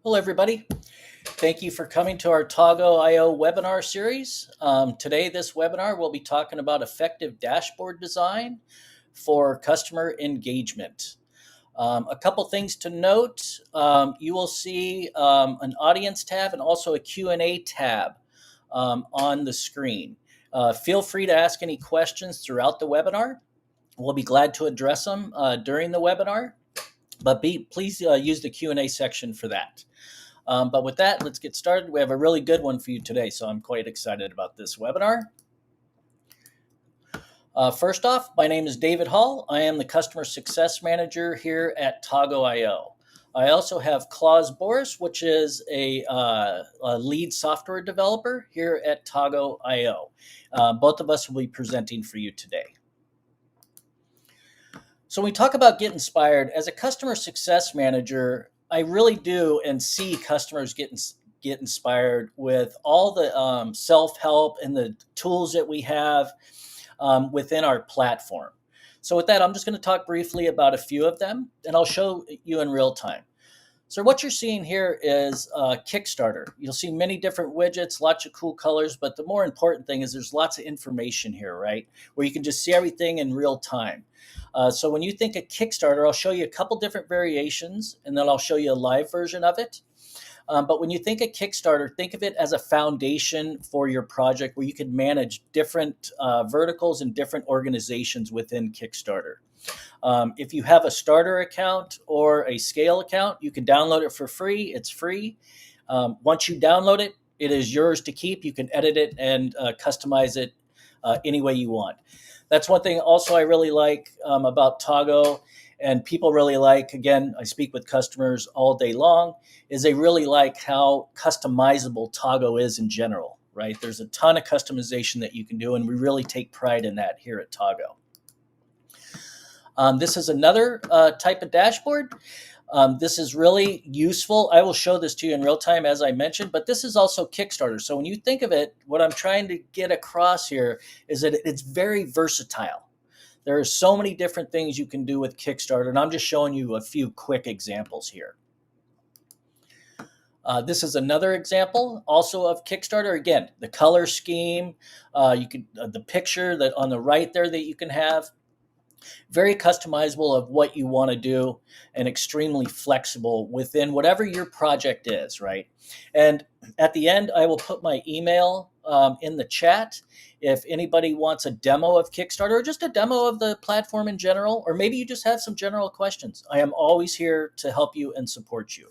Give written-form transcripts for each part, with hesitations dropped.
Hello, everybody. Thank you for coming to our Togo IO webinar series. Today, this webinar, we'll be talking about effective dashboard design for customer engagement. A couple things to note. You will see an audience tab and also a Q&A tab on the screen. Feel free to ask any questions throughout the webinar. We'll be glad to address them during the webinar, but please use the Q&A section for that. But with that, let's get started. We have a really good one for you today, so I'm quite excited about this webinar. First off, my name is David Hall. I am the Customer Success Manager here at Togo IO. I also have Klaus Boris, which is a lead software developer here at Togo IO. Both of us will be presenting for you today. So when we talk about get inspired, as a customer success manager, I really do and see customers get inspired with all the self-help and the tools that we have within our platform. So with that, I'm just going to talk briefly about a few of them, and I'll show you in real time. So what you're seeing here is Kickstarter. You'll see many different widgets, lots of cool colors, but the more important thing is there's lots of information here, right? Where you can just see everything in real time. So when you think of Kickstarter, I'll show you a couple different variations, and then I'll show you a live version of it. But when you think of Kickstarter, think of it as a foundation for your project where you can manage different verticals and different organizations within Kickstarter. If you have a starter account or a scale account, you can download it for free. It's free. Once you download it, it is yours to keep. You can edit it and customize it any way you want. That's one thing also I really like about Togo, and people really like, again, I speak with customers all day long, is they really like how customizable Togo is in general, right? There's a ton of customization that you can do, and we really take pride in that here at Togo. This is another type of dashboard. This is really useful. I will show this to you in real time, as I mentioned, but this is also Kickstarter. So when you think of it, what I'm trying to get across here is that it's very versatile. There are so many different things you can do with Kickstarter, and I'm just showing you a few quick examples here. This is another example also of Kickstarter. Again, the color scheme, the picture that on the right there that you can have. Very customizable of what you want to do and extremely flexible within whatever your project is, right? And at the end, I will put my email in the chat if anybody wants a demo of Kickstarter or just a demo of the platform in general, or maybe you just have some general questions. I am always here to help you and support you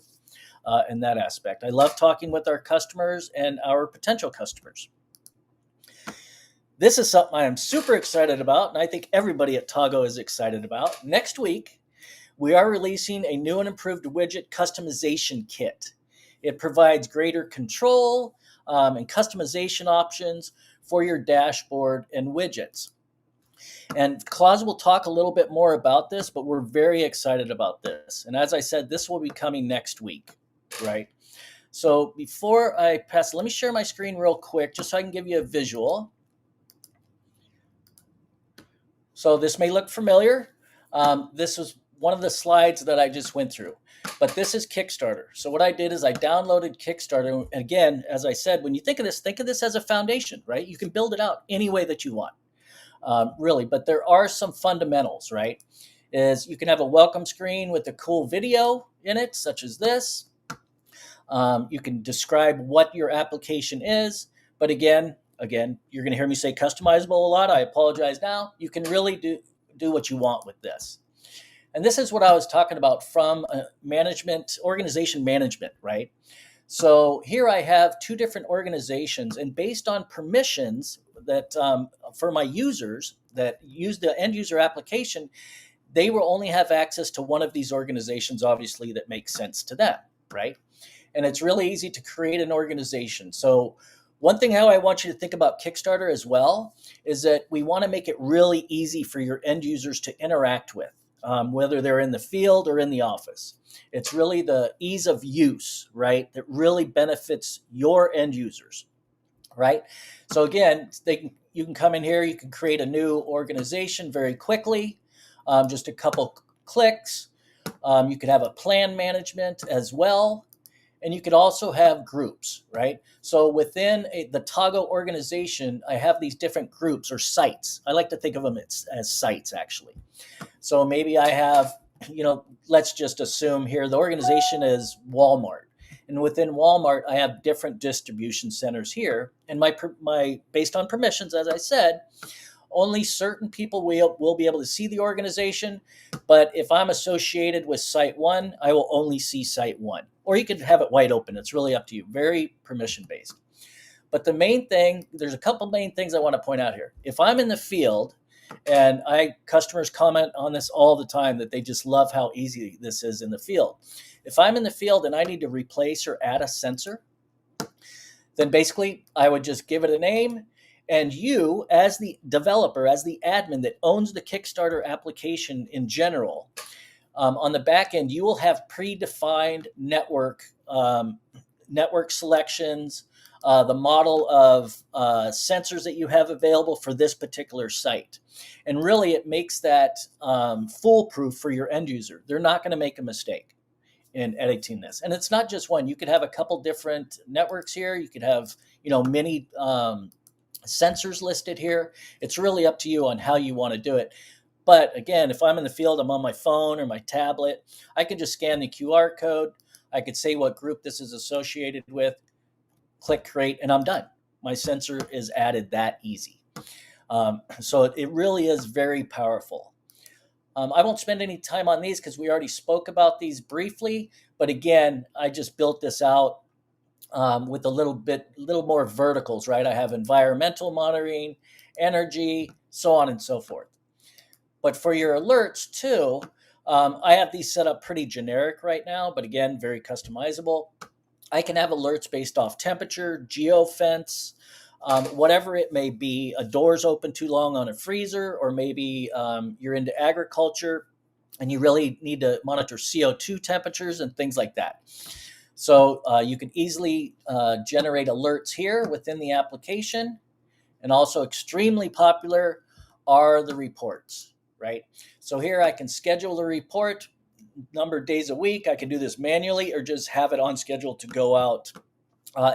in that aspect. I love talking with our customers and our potential customers. This is something I am super excited about, and I think everybody at Togo is excited about. Next week, we are releasing a new and improved widget customization kit. It provides greater control and customization options for your dashboard and widgets. And Klaus will talk a little bit more about this, but we're very excited about this. And as I said, this will be coming next week, right? So before I pass, let me share my screen real quick just so I can give you a visual. So this may look familiar. This was one of the slides that I just went through, but this is Kickstarter. So what I did is I downloaded Kickstarter. And again, as I said, when you think of this as a foundation, right? You can build it out any way that you want, really. But there are some fundamentals, right? Is you can have a welcome screen with a cool video in it, such as this. You can describe what your application is, but again, you're going to hear me say customizable a lot. I apologize now. You can really do what you want with this. And this is what I was talking about from organization management, right? So here I have two different organizations, and based on permissions that for my users that use the end user application, they will only have access to one of these organizations, obviously, that makes sense to them, right? And it's really easy to create an organization. So one thing how I want you to think about Kickstarter as well is that we want to make it really easy for your end users to interact with, whether they're in the field or in the office. It's really the ease of use, right, that really benefits your end users, right? So again, you can come in here, you can create a new organization very quickly, just a couple clicks. You could have a plan management as well. and you could also have groups, right? So within the Tago organization, I have these different groups or sites. I like to think of them as sites, actually. So maybe I have, let's just assume here the organization is Walmart. And within Walmart, I have different distribution centers here. And my based on permissions, as I said, only certain people will be able to see the organization. But if I'm associated with site one, I will only see site one. Or you could have it wide open. It's really up to you. Very permission based. But the main thing, there's a couple main things I want to point out here. If I'm in the field, and customers comment on this all the time that they just love how easy this is in the field. If I'm in the field and I need to replace or add a sensor, then basically I would just give it a name, and you, as the developer, as the admin that owns the Kickstarter application in general, on the back end, you will have predefined network selections, the model of sensors that you have available for this particular site. And really, it makes that foolproof for your end user. They're not going to make a mistake in editing this. And it's not just one. You could have a couple different networks here. You could have, many sensors listed here. It's really up to you on how you want to do it. But again, if I'm in the field, I'm on my phone or my tablet, I could just scan the QR code. I could say what group this is associated with, click create, and I'm done. My sensor is added that easy. So it really is very powerful. I won't spend any time on these because we already spoke about these briefly. But again, I just built this out with a little more verticals, right? I have environmental monitoring, energy, so on and so forth. But for your alerts too, I have these set up pretty generic right now, but again, very customizable. I can have alerts based off temperature, geofence, whatever it may be. A door's open too long on a freezer, or maybe you're into agriculture and you really need to monitor CO2 temperatures and things like that. So you can easily generate alerts here within the application. And also extremely popular are the reports, right? So here I can schedule the report, number of days a week. I can do this manually or just have it on schedule to go out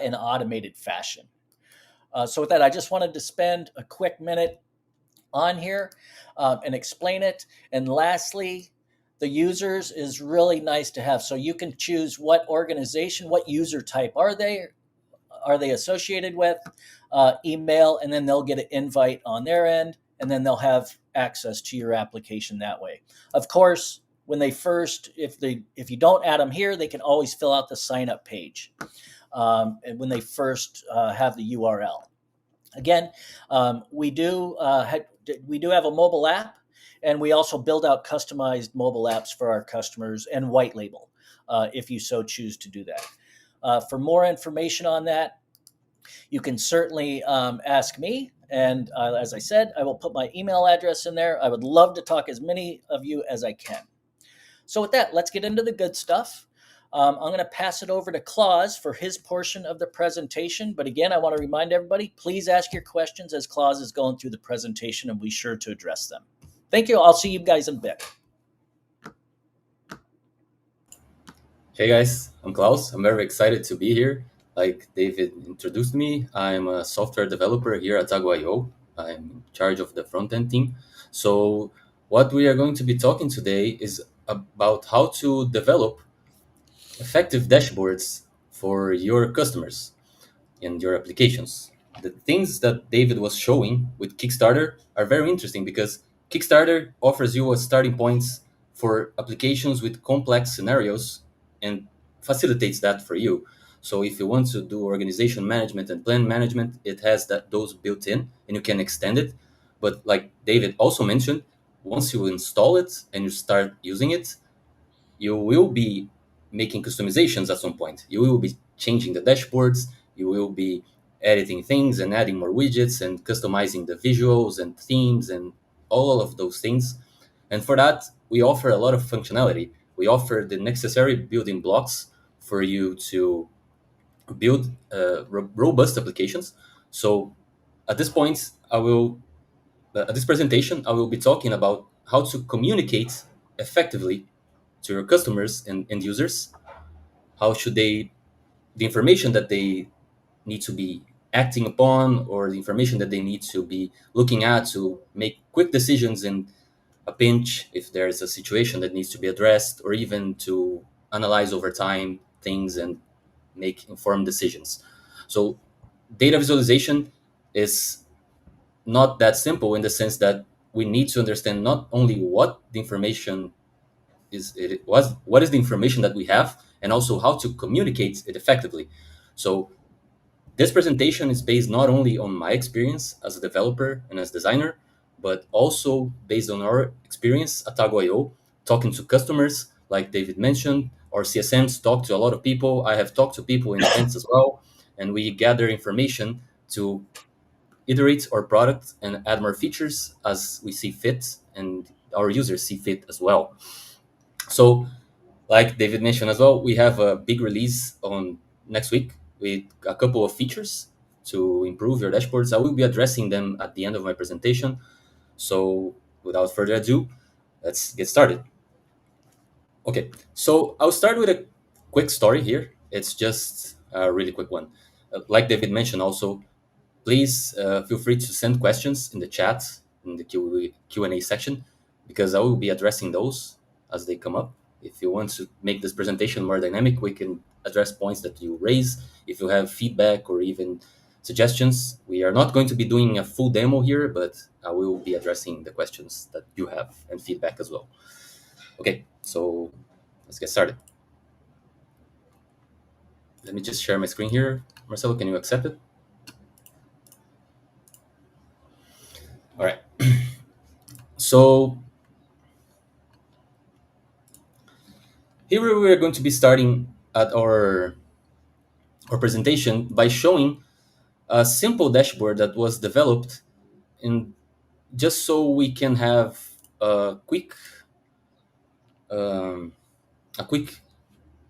in automated fashion. So with that, I just wanted to spend a quick minute on here and explain it. And lastly, the users is really nice to have. So you can choose what organization, what user type are they associated with, email, and then they'll get an invite on their end, and then they'll have access to your application that way. Of course, when they first, if you don't add them here, they can always fill out the sign up page when they first have the URL. Again, we do have a mobile app, and we also build out customized mobile apps for our customers and white label if you so choose to do that. For more information on that, you can certainly ask me. And as I said, I will put my email address in there. I would love to talk as many of you as I can. So with that, let's get into the good stuff. I'm going to pass it over to Claus for his portion of the presentation. But again, I want to remind everybody, please ask your questions as Claus is going through the presentation, and be sure to address them. Thank you. I'll see you guys in a bit. Hey guys, I'm Klaus. I'm very excited to be here. Like David introduced me, I'm a software developer here at Tago.io. I'm in charge of the front-end team. So what we are going to be talking today is about how to develop effective dashboards for your customers in your applications. The things that David was showing with Kickstarter are very interesting because Kickstarter offers you a starting points for applications with complex scenarios and facilitates that for you. So if you want to do organization management and plan management, it has those built in and you can extend it. But like David also mentioned, once you install it and you start using it, you will be making customizations at some point. You will be changing the dashboards, you will be editing things and adding more widgets and customizing the visuals and themes and all of those things. And for that, we offer a lot of functionality. We offer the necessary building blocks for you to build robust applications. So at this point, at this presentation, I will be talking about how to communicate effectively to your customers and end users. How should they the information that they need to be acting upon, or the information that they need to be looking at to make quick decisions in a pinch if there's a situation that needs to be addressed, or even to analyze over time things and make informed decisions. So data visualization is not that simple, in the sense that we need to understand not only what the information what is the information that we have, and also how to communicate it effectively. So this presentation is based not only on my experience as a developer and as designer, but also based on our experience at Tago.io, talking to customers, like David mentioned. Our CSMs talk to a lot of people. I have talked to people in events as well, and we gather information to iterate our product and add more features as we see fit and our users see fit as well. So, like David mentioned as well, we have a big release on next week with a couple of features to improve your dashboards. I will be addressing them at the end of my presentation. So, without further ado, let's get started. Okay, so I'll start with a quick story here. It's just a really quick one. Like David mentioned, also, please feel free to send questions in the chat, in the Q&A section, because I will be addressing those as they come up. If you want to make this presentation more dynamic, we can address points that you raise. If you have feedback or even suggestions, we are not going to be doing a full demo here, but I will be addressing the questions that you have and feedback as well. Okay, so let's get started. Let me just share my screen here. Marcelo, can you accept it? All right. So here we are going to be starting at our presentation by showing a simple dashboard that was developed in just so we can have a quick um, a quick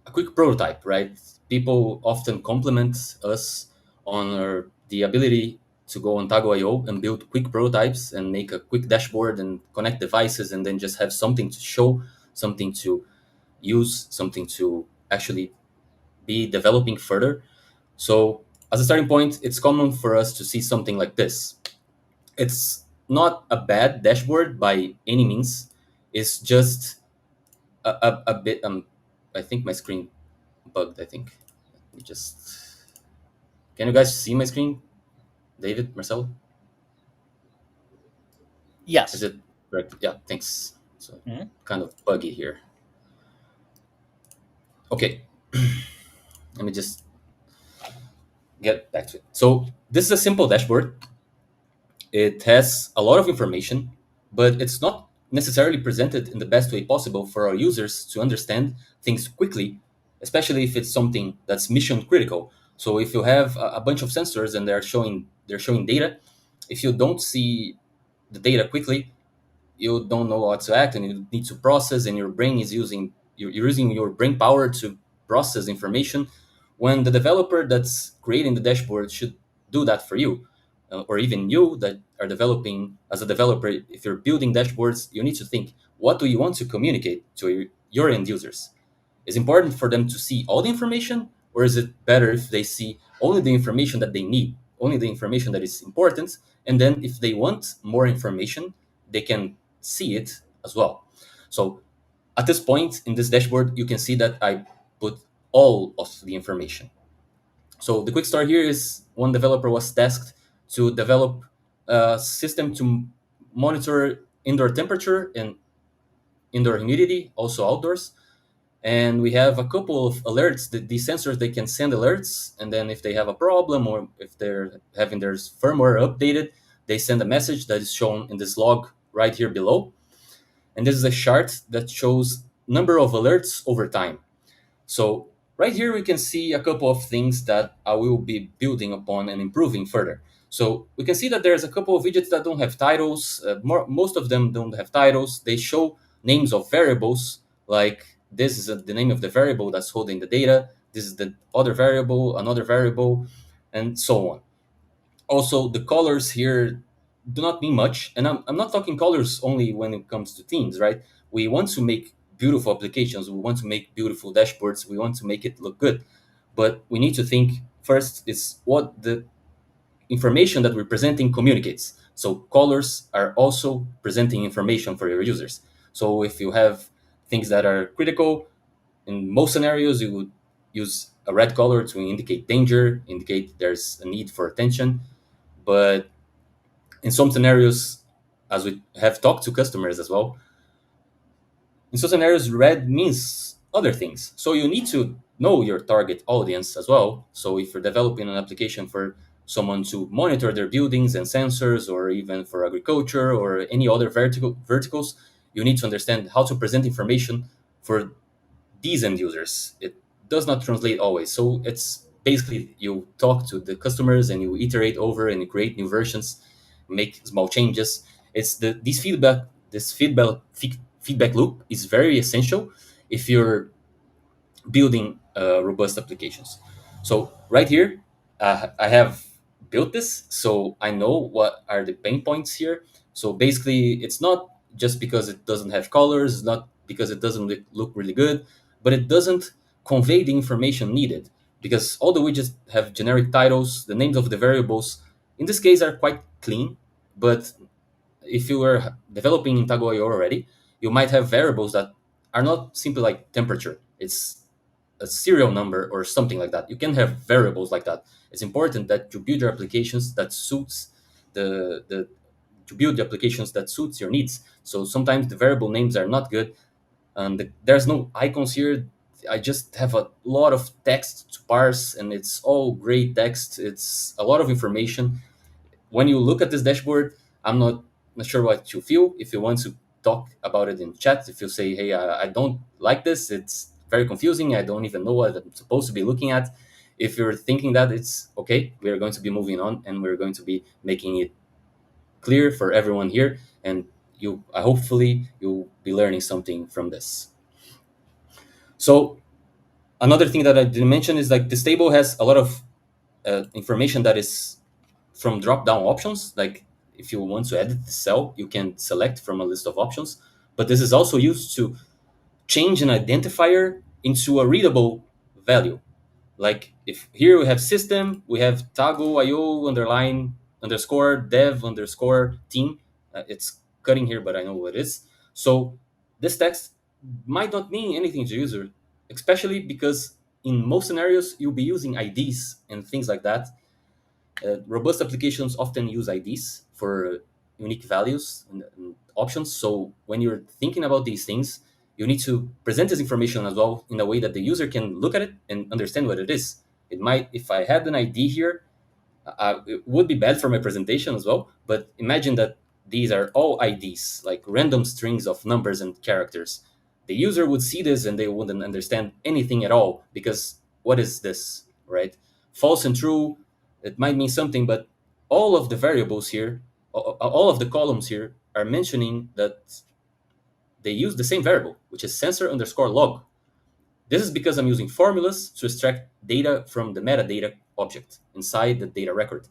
a quick prototype, right? People often compliment us on the ability to go on Tago.io and build quick prototypes and make a quick dashboard and connect devices, and then just have something to show, something to use, something to actually be developing further. So, as a starting point, it's common for us to see something like this. It's not a bad dashboard by any means. It's just a bit. I think my screen bugged. I think. Let me just. Can you guys see my screen, David, Marcelo? Is Yes. it correct? Yeah. Thanks. So Mhm. kind of buggy here. Okay. Let me just get back to it. So this is a simple dashboard. It has a lot of information, but it's not necessarily presented in the best way possible for our users to understand things quickly, especially if it's something that's mission critical. So if you have a bunch of sensors and they're showing data, if you don't see the data quickly, you don't know what to act, and you need to process, and your brain is you're using your brain power to process information, when the developer that's creating the dashboard should do that for you. Or even you that are developing as a developer, if you're building dashboards, you need to think, what do you want to communicate to your end users? Is important for them to see all the information, or is it better if they see only the information that they need, only the information that is important, and then if they want more information, they can see it as well? So at this point in this dashboard, you can see that I put all of the information. So the quick start here is one developer was tasked to develop a system to monitor indoor temperature and indoor humidity, also outdoors. And we have a couple of alerts that these sensors, they can send alerts, and then if they have a problem or if they're having their firmware updated, they send a message that is shown in this log right here below. And this is a chart that shows number of alerts over time. So right here we can see a couple of things that I will be building upon and improving further. So we can see that there's a couple of widgets that don't have titles. Most of them don't have titles. They show names of variables, like this is the name of the variable that's holding the data. This is the other variable, another variable, and so on. Also, the colors here do not mean much, and I'm not talking colors only when it comes to themes, right? We want to make beautiful applications, we want to make beautiful dashboards, we want to make it look good, but we need to think first is what the information that we're presenting communicates. So colors are also presenting information for your users. So if you have things that are critical, in most scenarios you would use a red color to indicate danger, indicate there's a need for attention. But in some scenarios, as we have talked to customers as well, in some scenarios, red means other things. So you need to know your target audience as well. So if you're developing an application for someone to monitor their buildings and sensors, or even for agriculture or any other verticals, you need to understand how to present information for these end users. It does not translate always. So it's basically you talk to the customers and you iterate over and you create new versions, make small changes. It's this feedback loop is very essential if you're building robust applications. So right here, I have built this, so I know what are the pain points here. So basically, it's not just because it doesn't have colors, it's not because it doesn't look really good, but it doesn't convey the information needed, because all the widgets have generic titles, the names of the variables, in this case, are quite clean. But if you were developing in Tago.io already, you might have variables that are not simply like temperature. It's a serial number or something like that. You can have variables like that. It's important that you build your applications that suits the to build the applications that suits your needs. So sometimes the variable names are not good, and there's no icons here. I just have a lot of text to parse, and it's all gray text. It's a lot of information. When you look at this dashboard, I'm not sure what you feel. If you want to talk about it in chat, if you say, hey, I don't like this, it's very confusing, I don't even know what I'm supposed to be looking at. If you're thinking that, it's okay. We're going to be moving on and we're going to be making it clear for everyone here. And you, hopefully, you'll be learning something from this. So another thing that I didn't mention is like this table has a lot of information that is from drop down options. Like if you want to edit the cell, you can select from a list of options. But this is also used to change an identifier into a readable value. Like if here we have system, we have tago.io underline underscore dev underscore team. It's cutting here, but I know what it is. So this text might not mean anything to user, especially because in most scenarios you'll be using IDs and things like that. Robust applications often use IDs for unique values and options. So when you're thinking about these things, you need to present this information as well in a way that the user can look at it and understand what it is. It might, if I had an ID here, it would be bad for my presentation as well. But imagine that these are all IDs, like random strings of numbers and characters. The user would see this and they wouldn't understand anything at all, because what is this, right? False and true, it might mean something, but all of the variables here, all of the columns here are mentioning that they use the same variable, which is sensor underscore log. This is because I'm using formulas to extract data from the metadata object inside the data record.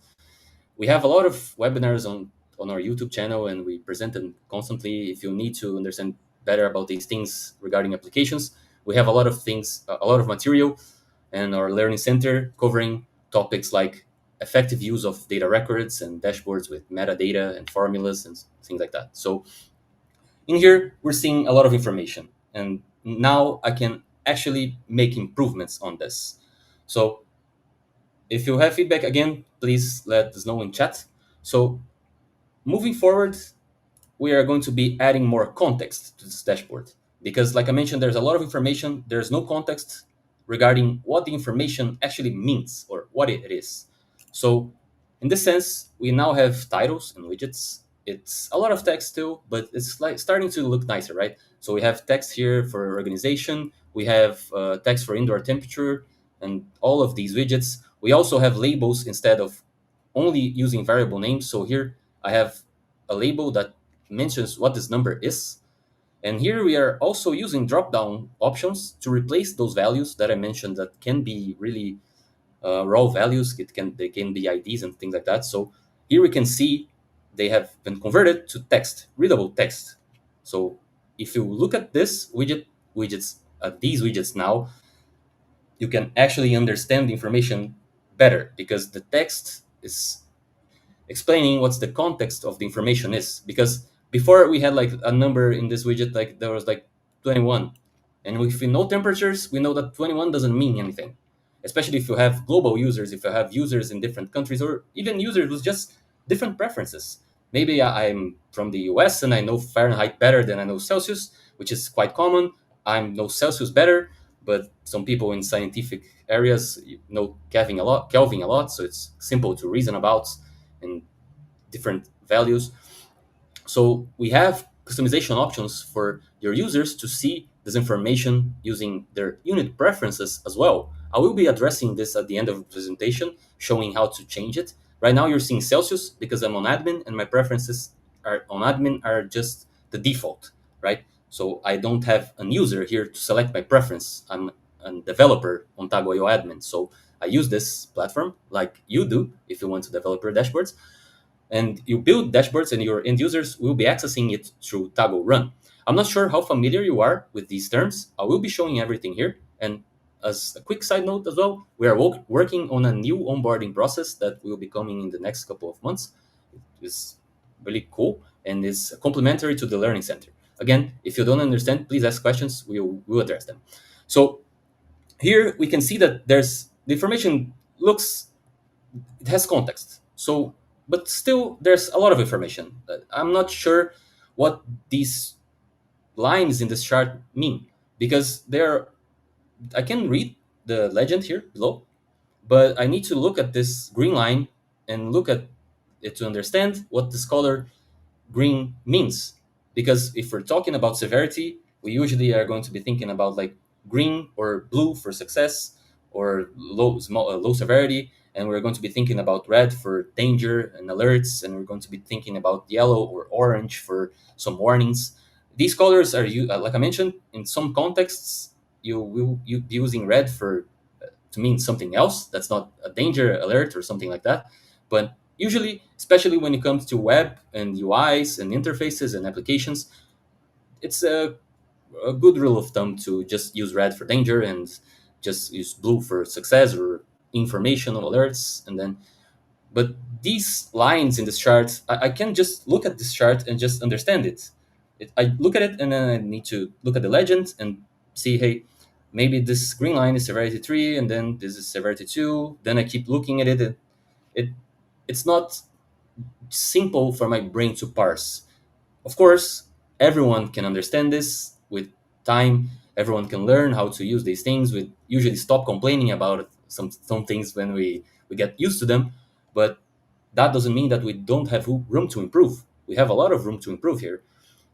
We have a lot of webinars on our YouTube channel, and we present them constantly. If you need to understand better about these things regarding applications, we have a lot of things, a lot of material, and our learning center covering topics like effective use of data records and dashboards with metadata and formulas and things like that. So in here, we're seeing a lot of information, and now I can actually make improvements on this. So if you have feedback, again, please let us know in chat. So moving forward, we are going to be adding more context to this dashboard, because like I mentioned, there's a lot of information. There's no context regarding what the information actually means or what it is. So in this sense, we now have titles and widgets. It's a lot of text still, but it's like starting to look nicer, right? So we have text here for organization. We have text for indoor temperature and all of these widgets. We also have labels instead of only using variable names. So here I have a label that mentions what this number is. And here we are also using drop-down options to replace those values that I mentioned that can be really raw values. They can be IDs and things like that. So here we can see they have been converted to text, readable text. So if you look at this these widgets now, you can actually understand the information better because the text is explaining what's the context of the information is. Because before we had like a number in this widget, like there was like 21, and if we know temperatures, we know that 21 doesn't mean anything, especially if you have global users, if you have users in different countries, or even users with just different preferences. Maybe I'm from the US and I know Fahrenheit better than I know Celsius, which is quite common. I know Celsius better, but some people in scientific areas know Kelvin a lot, so it's simple to reason about and different values. So we have customization options for your users to see this information using their unit preferences as well. I will be addressing this at the end of the presentation, showing how to change it. Right now you're seeing Celsius because I'm on admin and my preferences are on admin are just the default, right? So I don't have an user here to select my preference. I'm a developer on Tago.io admin. So I use this platform like you do if you want to develop your dashboards, and you build dashboards and your end users will be accessing it through Tago Run. I'm not sure how familiar you are with these terms. I will be showing everything here. And as a quick side note as well, we are working on a new onboarding process that will be coming in the next couple of months. It's really cool and is complementary to the Learning Center. Again, if you don't understand, please ask questions. We'll address them. So here we can see that there's the information looks, it has context. So, but still, there's a lot of information. I'm not sure what these lines in this chart mean because they're. I can read the legend here below, but I need to look at this green line and look at it to understand what this color green means. Because if we're talking about severity, we usually are going to be thinking about like green or blue for success or low severity, and we're going to be thinking about red for danger and alerts, and we're going to be thinking about yellow or orange for some warnings. These colors are like I mentioned in some contexts you will you be using red for to mean something else that's not a danger alert or something like that. But usually, especially when it comes to web and UIs and interfaces and applications, it's a good rule of thumb to just use red for danger and just use blue for success or informational alerts. And then, but these lines in this chart, I can just look at this chart and just understand it. I look at it and then I need to look at the legend and see, hey, maybe this green line is severity 3 and then this is severity 2. Then I keep looking at it. It it's not simple for my brain to parse. Of course, everyone can understand this with time. Everyone can learn how to use these things. We usually stop complaining about some things when we get used to them. But that doesn't mean that we don't have room to improve. We have a lot of room to improve here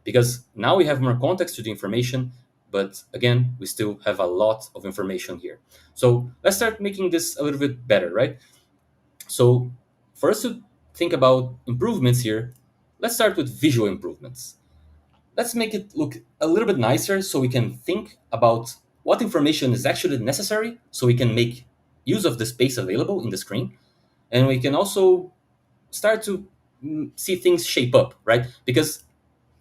because now we have more context to the information. But again, we still have a lot of information here. So let's start making this a little bit better, right? So for us to think about improvements here, let's start with visual improvements. Let's make it look a little bit nicer so we can think about what information is actually necessary so we can make use of the space available in the screen. And we can also start to see things shape up, right? Because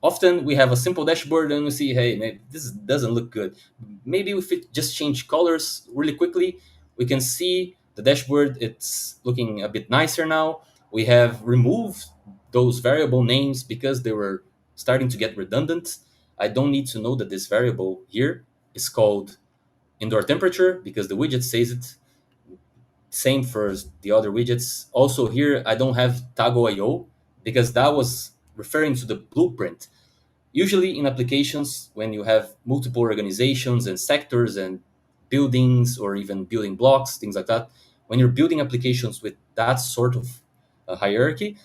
often we have a simple dashboard and we see, hey, maybe this doesn't look good. Maybe if we just change colors really quickly, we can see the dashboard, it's looking a bit nicer now. We have removed those variable names because they were starting to get redundant. I don't need to know that this variable here is called indoor temperature because the widget says it. Same for the other widgets. Also here, I don't have Tago.io because that was referring to the blueprint. Usually in applications, when you have multiple organizations and sectors and buildings or even building blocks, things like that, when you're building applications with that sort of hierarchy,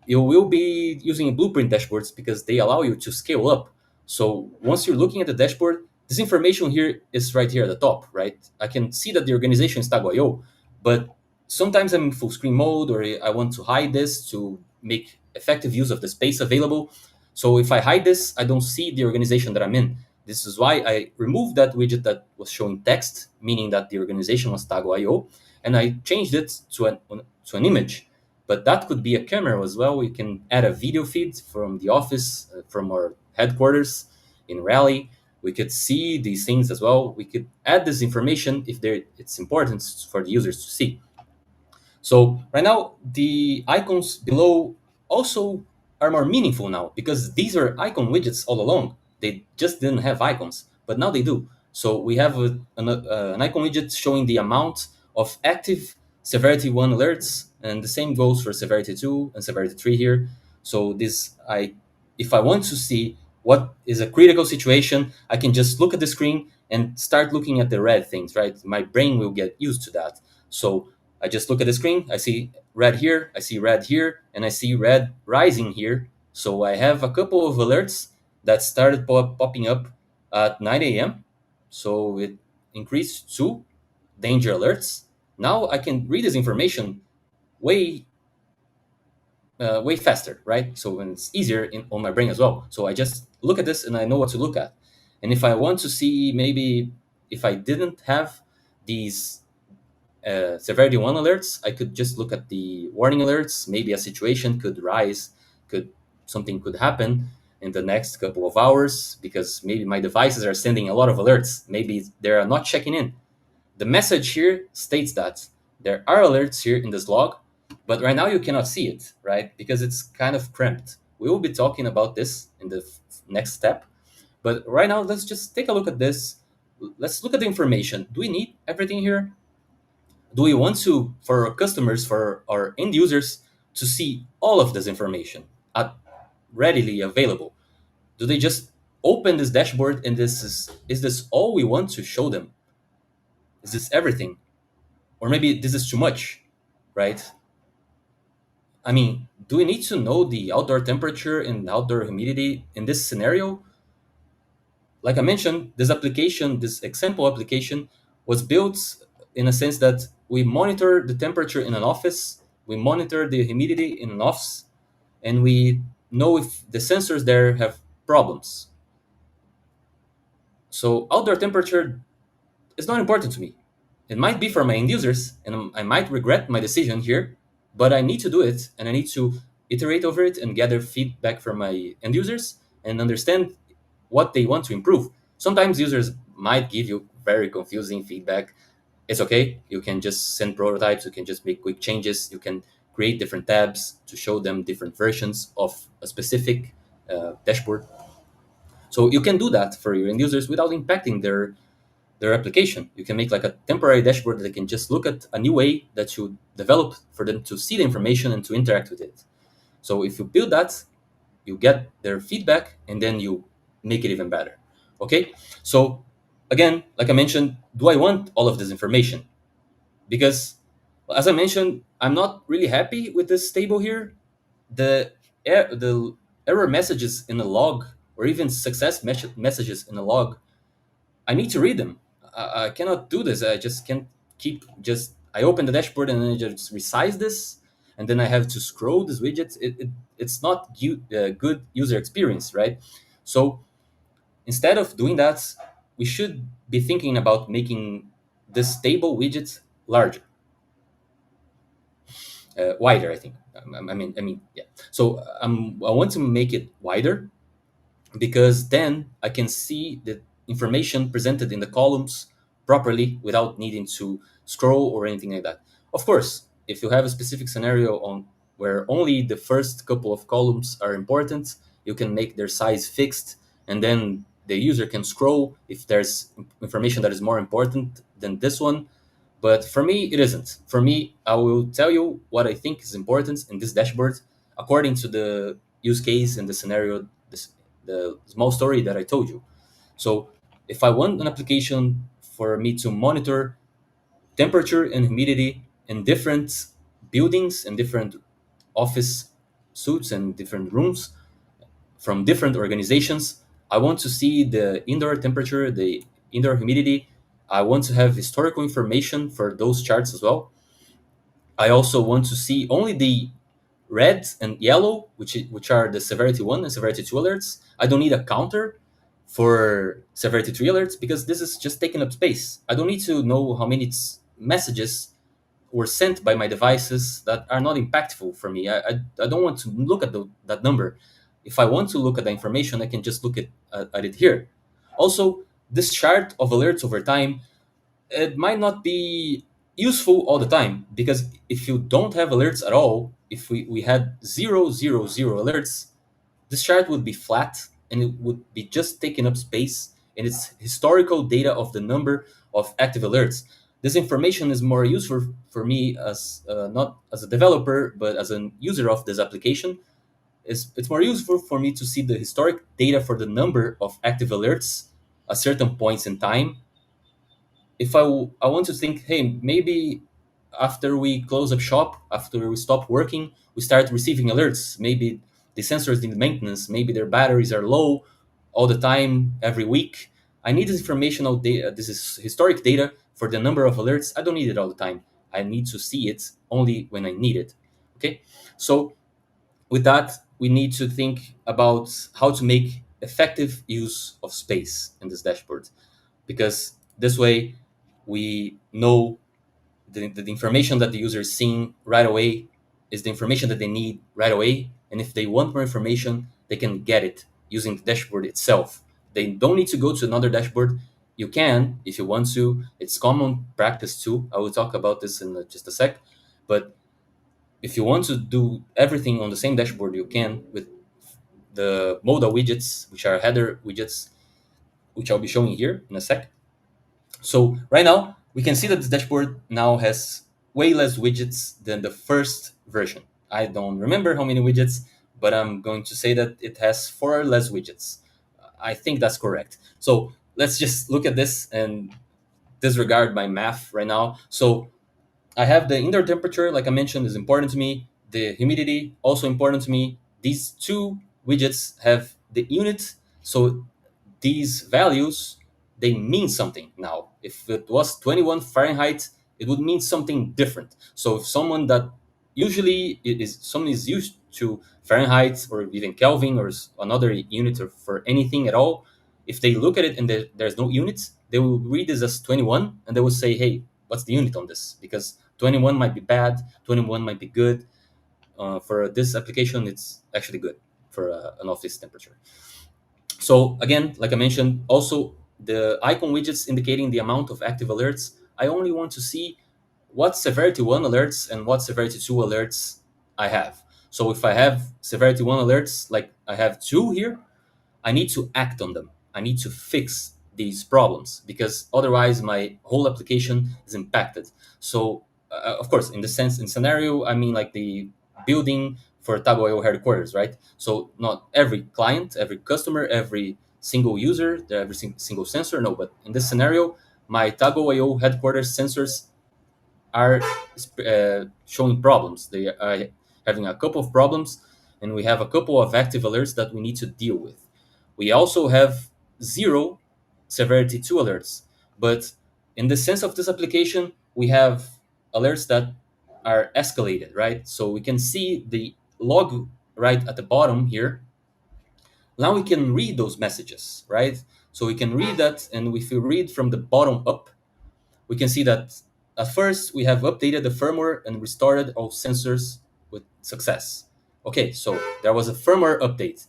you will be using blueprint dashboards because they allow you to scale up. So once you're looking at the dashboard, this information here is right here at the top, right? I can see that the organization is Tago.io, but sometimes I'm in full screen mode or I want to hide this to make effective use of the space available. So if I hide this, I don't see the organization that I'm in. This is why I removed that widget that was showing text, meaning that the organization was Tago.io, and I changed it to an image. But that could be a camera as well. We can add a video feed from the office, from our headquarters in Raleigh. We could see these things as well. We could add this information if it's important for the users to see. So right now, the icons below also are more meaningful now because these are icon widgets all along. They just didn't have icons, but now they do. So we have an icon widget showing the amount of active severity 1 alerts, and the same goes for severity 2 and severity 3 here. So if I want to see what is a critical situation, I can just look at the screen and start looking at the red things, right? My brain will get used to that. So I just look at the screen, I see red here, I see red here, and I see red rising here. So I have a couple of alerts that started popping up at 9 a.m. So it increased to danger alerts. Now I can read this information way way faster, right? So and it's easier on my brain as well. So I just look at this and I know what to look at. And if I want to see maybe if I didn't have these severity 1 alerts, I could just look at the warning alerts. Maybe a situation could rise, could something could happen in the next couple of hours because maybe my devices are sending a lot of alerts. Maybe they're not checking in. The message here states that there are alerts here in this log, but right now you cannot see it, right? Because it's kind of cramped. We will be talking about this in the next step. But right now, let's just take a look at this. Let's look at the information. Do we need everything here? Do we want to, for our customers, for our end users, to see all of this information readily available? Do they just open this dashboard and is this all we want to show them? Is this everything? Or maybe this is too much, right? I mean, do we need to know the outdoor temperature and outdoor humidity in this scenario? Like I mentioned, this application, this example application, was built in a sense that we monitor the temperature in an office, we monitor the humidity in an office, and we know if the sensors there have problems. So outdoor temperature is not important to me. It might be for my end users, and I might regret my decision here, but I need to do it, and I need to iterate over it and gather feedback from my end users and understand what they want to improve. Sometimes users might give you very confusing feedback. It's okay. You can just send prototypes. You can just make quick changes. You can create different tabs to show them different versions of a specific dashboard. So you can do that for your end users without impacting their application. You can make like a temporary dashboard that they can just look at a new way that you develop for them to see the information and to interact with it. So if you build that, you get their feedback and then you make it even better. Okay? So again, like I mentioned, do I want all of this information? Because as I mentioned, I'm not really happy with this table here. The error messages in the log or even success messages in the log, I need to read them. I cannot do this. I just can't keep just. I open the dashboard and then I just resize this, and then I have to scroll this widget. It's not good user experience, right? So instead of doing that, we should be thinking about making this table widget larger, wider. I think. Yeah. So I want to make it wider because then I can see the information presented in the columns properly without needing to scroll or anything like that. Of course, if you have a specific scenario on where only the first couple of columns are important, you can make their size fixed and then the user can scroll if there's information that is more important than this one. But for me, it isn't. For me, I will tell you what I think is important in this dashboard according to the use case and the scenario, the small story that I told you. So if I want an application for me to monitor temperature and humidity in different buildings and different office suites and different rooms from different organizations, I want to see the indoor temperature, the indoor humidity. I want to have historical information for those charts as well. I also want to see only the red and yellow, which are the severity 1 and severity 2 alerts. I don't need a counter for severity 3 alerts because this is just taking up space. I don't need to know how many messages were sent by my devices that are not impactful for me. I don't want to look at that number. If I want to look at the information, I can just look at it here. Also, this chart of alerts over time, it might not be useful all the time, because if you don't have alerts at all, if we had 000 alerts, this chart would be flat and it would be just taking up space in its historical data of the number of active alerts. This information is more useful for me as not as a developer, but as a user of this application. It's more useful for me to see the historic data for the number of active alerts at certain points in time. If I want to think, hey, maybe after we close up shop, after we stop working, we start receiving alerts. Maybe the sensors need maintenance, maybe their batteries are low all the time, every week. I need this informational data. This is historic data for the number of alerts. I don't need it all the time. I need to see it only when I need it. Okay. So with that, we need to think about how to make effective use of space in this dashboard, because this way we know the information that the user is seeing right away is the information that they need right away. And if they want more information, they can get it using the dashboard itself. They don't need to go to another dashboard. You can, if you want to. It's common practice too. I will talk about this in just a sec. But if you want to do everything on the same dashboard, you can with the modal widgets, which are header widgets, which I'll be showing here in a sec. So right now, we can see that this dashboard now has way less widgets than the first version. I don't remember how many widgets, but I'm going to say that it has 4 less widgets. I think that's correct. So let's just look at this and disregard my math right now. So I have the indoor temperature, like I mentioned, is important to me. The humidity, also important to me. These two widgets have the unit, so these values, they mean something now. If it was 21 Fahrenheit, it would mean something different. So if someone that usually is someone is used to Fahrenheit or even Kelvin or another unit for anything at all, if they look at it and there's no units, they will read this as 21 and they will say, hey, what's the unit on this? Because 21 might be bad, 21 might be good. For this application, it's actually good for an office temperature. So again, like I mentioned, also the icon widgets indicating the amount of active alerts. I only want to see what severity 1 alerts and what severity 2 alerts I have. So if I have severity 1 alerts, like I have 2 here, I need to act on them. I need to fix these problems, because otherwise my whole application is impacted. So, of course, in the sense, in scenario, I mean like the building for Tagoyo headquarters, right? So not every client, every customer, every single user, every single sensor, no, but in this scenario, my Tagoyo headquarters sensors are showing problems. They are having a couple of problems, and we have a couple of active alerts that we need to deal with. We also have 0 severity 2 alerts, but in the sense of this application, we have alerts that are escalated, right? So we can see the log right at the bottom here. Now we can read those messages, right? So we can read that, and if we read from the bottom up, we can see that at first we have updated the firmware and restored all sensors with success. Okay, so there was a firmware update.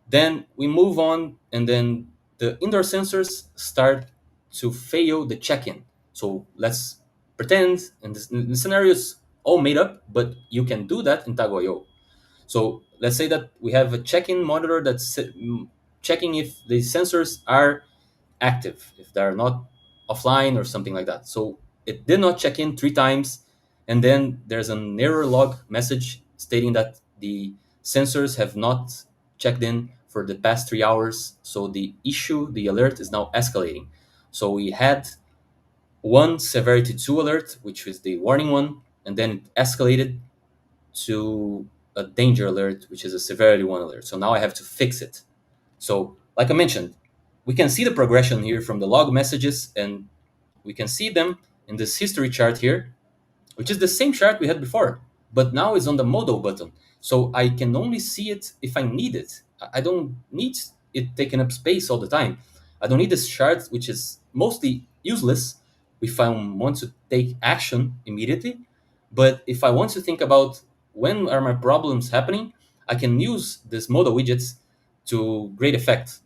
Then we move on, and then the indoor sensors start to fail the check-in. So let's pretend, and the scenario is all made up, but you can do that in Tagoyo. So let's say that we have a check-in monitor that's checking if the sensors are active, if they're not offline or something like that. So it did not check in 3 times, and then there's an error log message stating that the sensors have not checked in for the past 3 hours. So the issue, the alert is now escalating. So we had one severity 2 alert, which was the warning one, and then it escalated to a danger alert, which is a severity 1 alert. So now I have to fix it. So, like I mentioned, we can see the progression here from the log messages, and we can see them in this history chart here, which is the same chart we had before, but now it's on the modal button. So I can only see it if I need it. I don't need it taking up space all the time. I don't need this chart, which is mostly useless if I want to take action immediately. But if I want to think about when are my problems happening, I can use this modal widgets to great effect.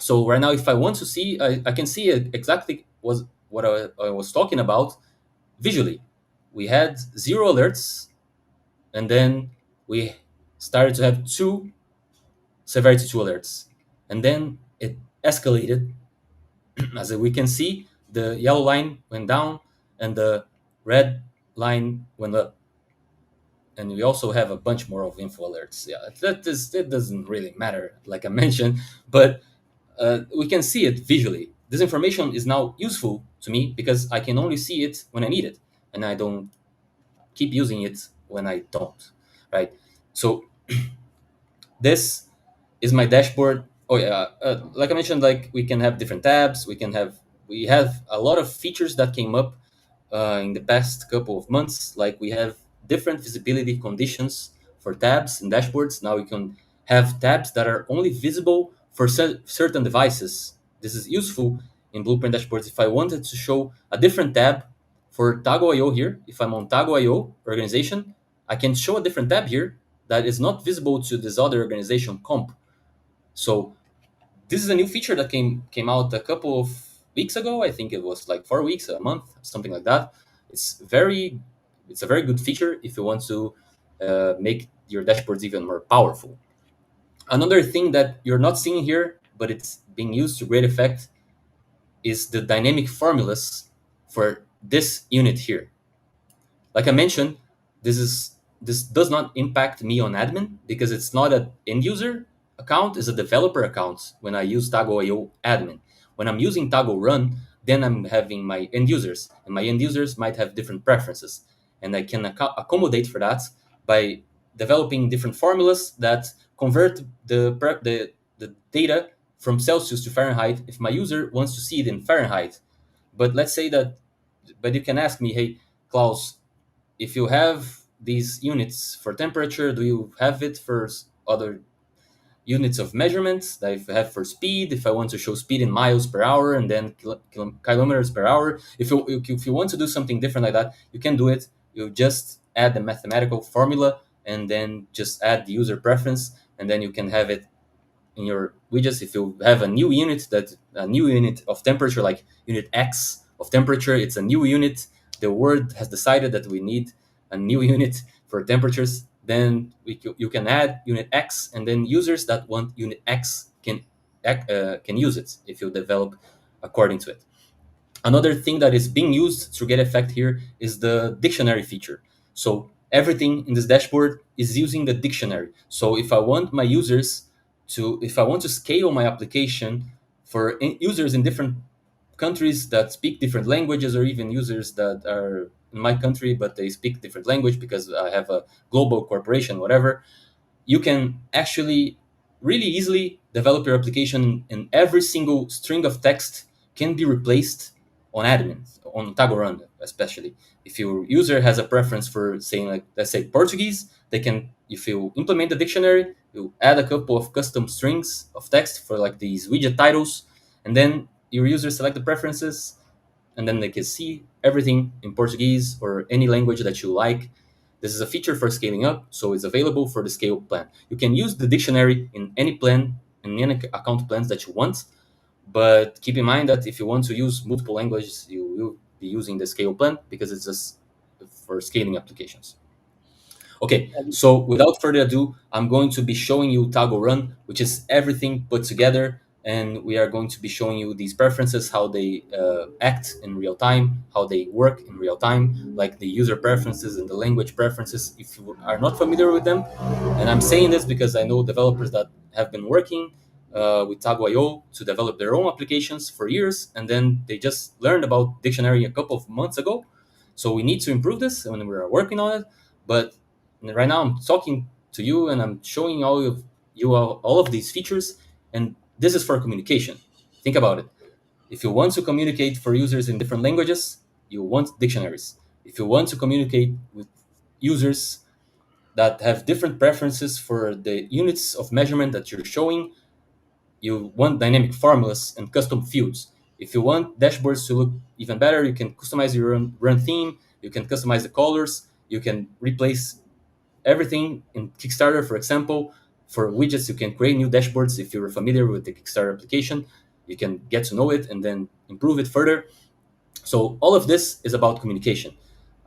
So right now, if I want to see, I can see it exactly was what I was talking about visually. We had zero alerts, and then we started to have two severity 2 alerts, and then it escalated. As we can see, the yellow line went down and the red line went up. And we also have a bunch more of info alerts. Yeah, that doesn't really matter, like I mentioned, but we can see it visually. This information is now useful to me because I can only see it when I need it, and I don't keep using it when I don't. Right. So this is my dashboard. Oh yeah, like I mentioned, like we can have different tabs. We have a lot of features that came up in the past couple of months. Like we have different visibility conditions for tabs and dashboards. Now we can have tabs that are only visible for certain devices. This is useful in Blueprint dashboards. If I wanted to show a different tab for Tago.io here, if I'm on Tago.io organization, I can show a different tab here that is not visible to this other organization comp. So this is a new feature that came out a couple of weeks ago. I think it was like 4 weeks, a month, something like that. It's a very good feature if you want to make your dashboards even more powerful. Another thing that you're not seeing here, but it's being used to great effect, is the dynamic formulas for this unit here. Like I mentioned, this does not impact me on admin because it's not an end user account, it's a developer account when I use Tago.io admin. When I'm using Tago Run, then I'm having my end users, and my end users might have different preferences. And I can accommodate for that by developing different formulas that convert the data from Celsius to Fahrenheit if my user wants to see it in Fahrenheit. But let's say that, but you can ask me, hey, Klaus, if you have these units for temperature, do you have it for other units of measurements that if I have for speed? If I want to show speed in miles per hour and then kilometers per hour, if you want to do something different like that, you can do it. You just add the mathematical formula and then just add the user preference, and then you can have it in your widgets. If you have a new unit of temperature, like unit X of temperature, it's a new unit. The word has decided that we need a new unit for temperatures. Then you can add unit X, and then users that want unit X can use it if you develop according to it. Another thing that is being used to get effect here is the dictionary feature. So everything in this dashboard is using the dictionary. So if I want to scale my application for users in different countries that speak different languages, or even users that are in my country but they speak different language because I have a global corporation, whatever, you can actually really easily develop your application, and every single string of text can be replaced on admin, on Tagorun especially. If your user has a preference for saying, like, let's say Portuguese, they can, if you implement the dictionary, you add a couple of custom strings of text for like these widget titles, and then your user select the preferences, and then they can see everything in Portuguese or any language that you like. This is a feature for scaling up, so it's available for the scale plan. You can use the dictionary in any plan, in any account plans that you want, but keep in mind that if you want to use multiple languages, you will be using the scale plan because it's just for scaling applications. Okay, And so without further ado, I'm going to be showing you Tago Run, which is everything put together, and we are going to be showing you these preferences, how they act in real time, how they work in real time, like the user preferences and the language preferences, if you are not familiar with them. And I'm saying this because I know developers that have been working with Tago.io to develop their own applications for years, and then they just learned about dictionary a couple of months ago. So we need to improve this, and we are working on it. But right now, I'm talking to you, and I'm showing all of these features, and this is for communication. Think about it. If you want to communicate for users in different languages, you want dictionaries. If you want to communicate with users that have different preferences for the units of measurement that you're showing, you want dynamic formulas and custom fields. If you want dashboards to look even better, you can customize your own run theme, you can customize the colors, you can replace everything in Kickstarter, for example, For widgets, you can create new dashboards. If you're familiar with the Kickstarter application, you can get to know it and then improve it further. So all of this is about communication.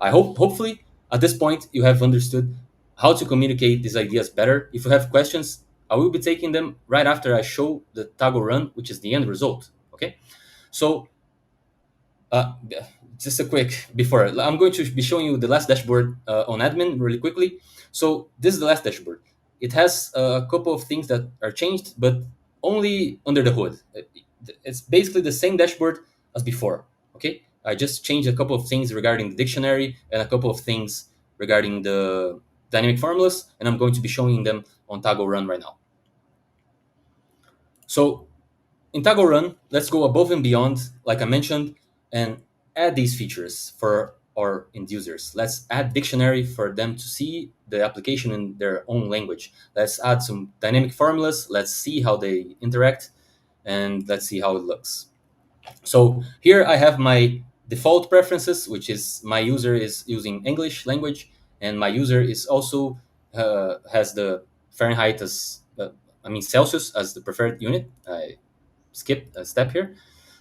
Hopefully, at this point, you have understood how to communicate these ideas better. If you have questions, I will be taking them right after I show the toggle run, which is the end result. Okay. So uh, just a quick before I'm going to be showing you the last dashboard on admin really quickly. So this is the last dashboard. It has a couple of things that are changed, but only under the hood. It's basically the same dashboard as before. Okay, I just changed a couple of things regarding the dictionary and a couple of things regarding the dynamic formulas, and I'm going to be showing them on toggle run right now. So in toggle run, let's go above and beyond, like I mentioned, and add these features for our end users. Let's add dictionary for them to see the application in their own language. Let's add some dynamic formulas. Let's see how they interact, and let's see how it looks. So here I have my default preferences, which is my user is using English language, and my user is also has the Fahrenheit as Celsius as the preferred unit. I skip a step here.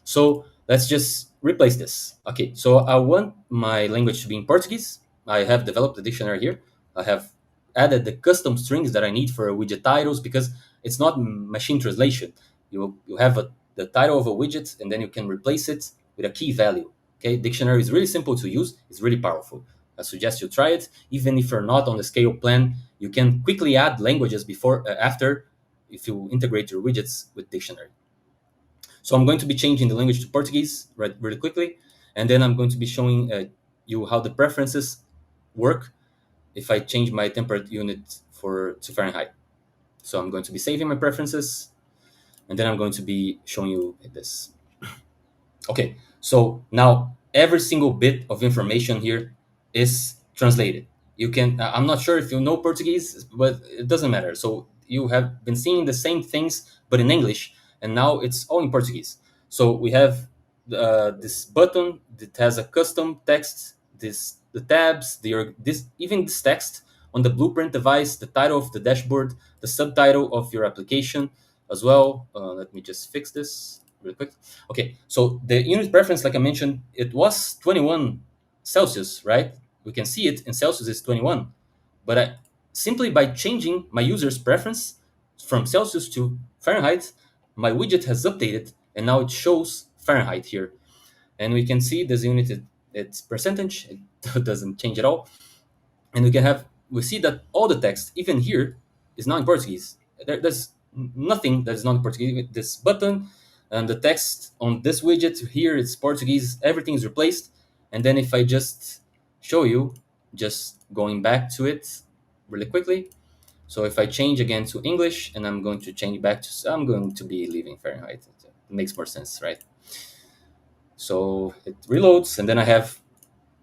So let's just replace this. Okay, so I want my language to be in Portuguese. I have developed the dictionary here. I have added the custom strings that I need for widget titles because it's not machine translation. You have the title of a widget and then you can replace it with a key value. Okay, dictionary is really simple to use. It's really powerful. I suggest you try it. Even if you're not on the scale plan, you can quickly add languages before after if you integrate your widgets with dictionary. So I'm going to be changing the language to Portuguese really quickly, and then I'm going to be showing you how the preferences work if I change my temperature unit to Fahrenheit. So I'm going to be saving my preferences, and then I'm going to be showing you this. Okay, so now every single bit of information here is translated. You can, I'm not sure if you know Portuguese, but it doesn't matter. So you have been seeing the same things, but in English, and now it's all in Portuguese. So we have this button that has a custom text, the tabs, even this text on the blueprint device, the title of the dashboard, the subtitle of your application as well. Let me just fix this really quick. Okay, so the unit preference, like I mentioned, it was 21 Celsius, right? We can see it in Celsius is 21. But simply by changing my user's preference from Celsius to Fahrenheit, my widget has updated and now it shows Fahrenheit here. And we can see this unit, it's percentage, it doesn't change at all. And we see that all the text, even here, is now in Portuguese. There's nothing that is not in Portuguese. This button and the text on this widget here, it's Portuguese. Everything is replaced. And then if I just show you, just going back to it really quickly. So if I change again to English and I'm going to change back I'm going to be leaving Fahrenheit. It makes more sense, right? So it reloads and then I have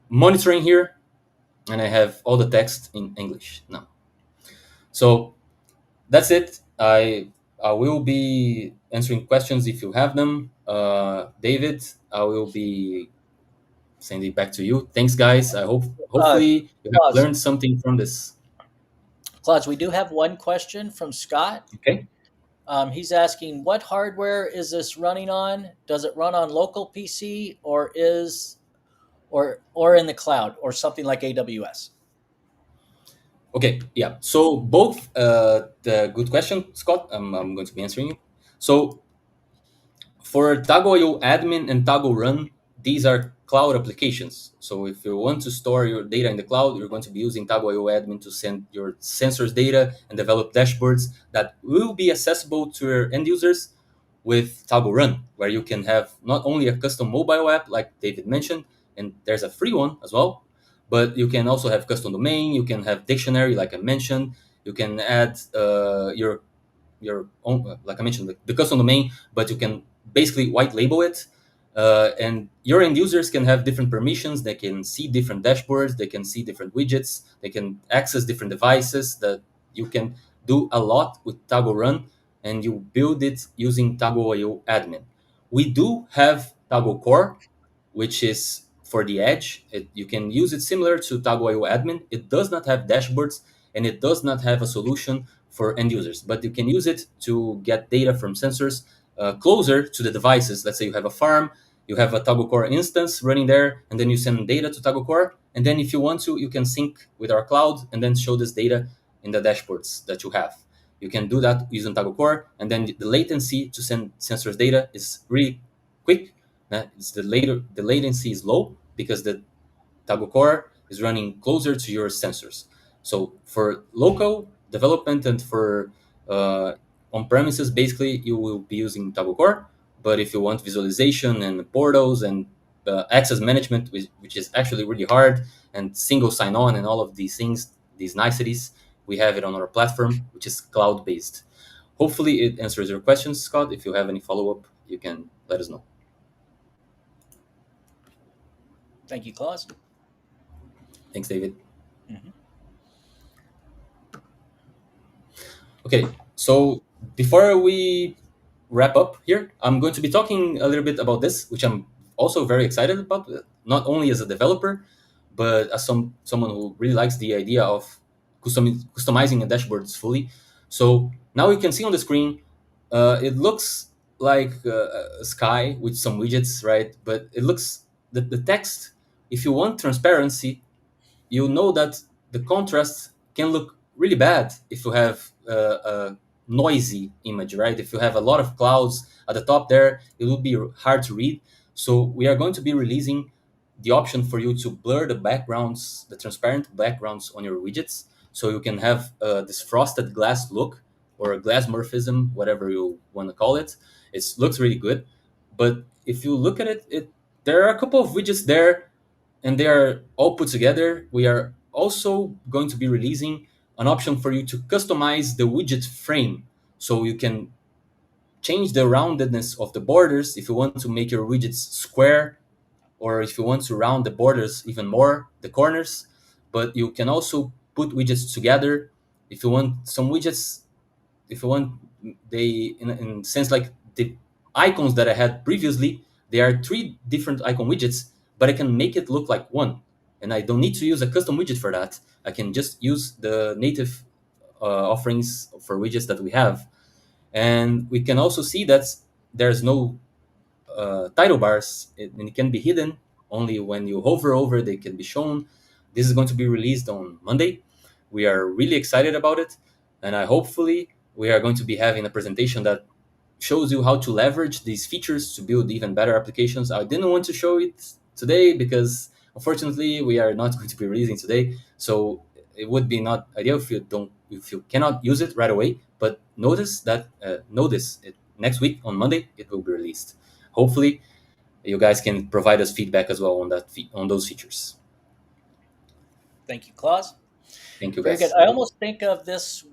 monitoring here and I have all the text in English now. So that's it. I will be answering questions if you have them. David, I will be sending it back to you. Thanks, guys. Uh, Hopefully you have Claus, learned something from this. Claus, we do have one question from Scott. Okay. He's asking, what hardware is this running on? Does it run on local PC or in the cloud or something like AWS? Okay. Yeah. So both. The good question, Scott. I'm going to be answering you. So for Tago.io admin and Tago run, these are cloud applications. So if you want to store your data in the cloud, you're going to be using Tago.io admin to send your sensors data and develop dashboards that will be accessible to your end users with Tago run, where you can have not only a custom mobile app like David mentioned, and there's a free one as well, but you can also have custom domain. You can have dictionary, like I mentioned. You can add your own, like I mentioned, the custom domain, but you can basically white label it. And your end users can have different permissions. They can see different dashboards. They can see different widgets. They can access different devices. That you can do a lot with Tago Run, and you build it using Tago.io admin. We do have Tago Core, which is for the edge. You can use it similar to Tago.io admin. It does not have dashboards, and it does not have a solution for end users, but you can use it to get data from sensors closer to the devices. Let's say you have a farm, you have a Toggle Core instance running there, and then you send data to Toggle Core. And then if you want to, you can sync with our cloud and then show this data in the dashboards that you have. You can do that using Toggle Core, and then the latency to send sensors data is really quick. It's the latency is low because the Toggle Core is running closer to your sensors. So for local development and for on premises, basically you will be using Toggle Core. But if you want visualization and portals and access management, which is actually really hard, and single sign-on and all of these things, these niceties, we have it on our platform, which is cloud-based. Hopefully, it answers your questions, Scott. If you have any follow-up, you can let us know. Thank you, Claus. Thanks, David. Mhm. Okay, so before we wrap up here, I'm going to be talking a little bit about this, which I'm also very excited about, not only as a developer, but as someone who really likes the idea of customizing the dashboards fully. So now you can see on the screen, it looks like a sky with some widgets, right? But it looks the text. If you want transparency, you know that the contrast can look really bad if you have a noisy image, right? If you have a lot of clouds at the top there, it will be hard to read. So we are going to be releasing the option for you to blur the backgrounds, the transparent backgrounds on your widgets, so you can have this frosted glass look or a glassmorphism, whatever you want to call it. It looks really good, but if you look at it, there are a couple of widgets there and they are all put together. We are also going to be releasing an option for you to customize the widget frame. So you can change the roundedness of the borders if you want to make your widgets square, or if you want to round the borders even more, the corners. But you can also put widgets together. If you want some widgets, if you want, they in sense like the icons that I had previously, they are three different icon widgets, but I can make it look like one, and I don't need to use a custom widget for that. I can just use the native offerings for widgets that we have. And we can also see that there's no title bars, and it can be hidden. Only when you hover over they can be shown. This is going to be released on Monday. We are really excited about it, and I hopefully we are going to be having a presentation that shows you how to leverage these features to build even better applications. I didn't want to show it today because unfortunately we are not going to be releasing today. So it would be not ideal if you cannot use it right away. But notice it next week on Monday it will be released. Hopefully you guys can provide us feedback as well on on those features. Thank you, Claus. Thank you Very good. guys. I almost think of this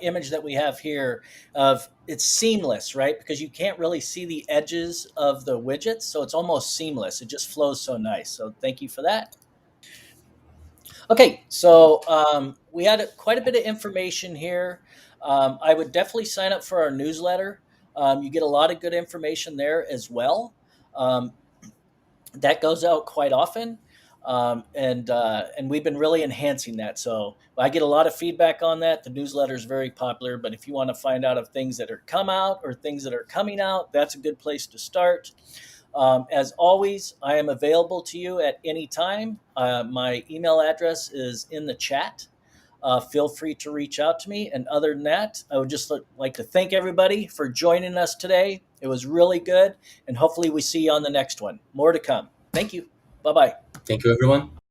image that we have here of it's seamless, right? Because you can't really see the edges of the widgets, so it's almost seamless. It just flows so nice. So thank you for that. Okay, so we had quite a bit of information here. I would definitely sign up for our newsletter. You get a lot of good information there as well. Um, that goes out quite often, and we've been really enhancing that. So I get a lot of feedback on that. The newsletter is very popular, but if you want to find out of things that are come out or things that are coming out, that's a good place to start. As always, I am available to you at any time. My email address is in the chat. Feel free to reach out to me. And other than that, I would just like to thank everybody for joining us today. It was really good. And hopefully, we see you on the next one. More to come. Thank you. Bye bye. Thank you everyone.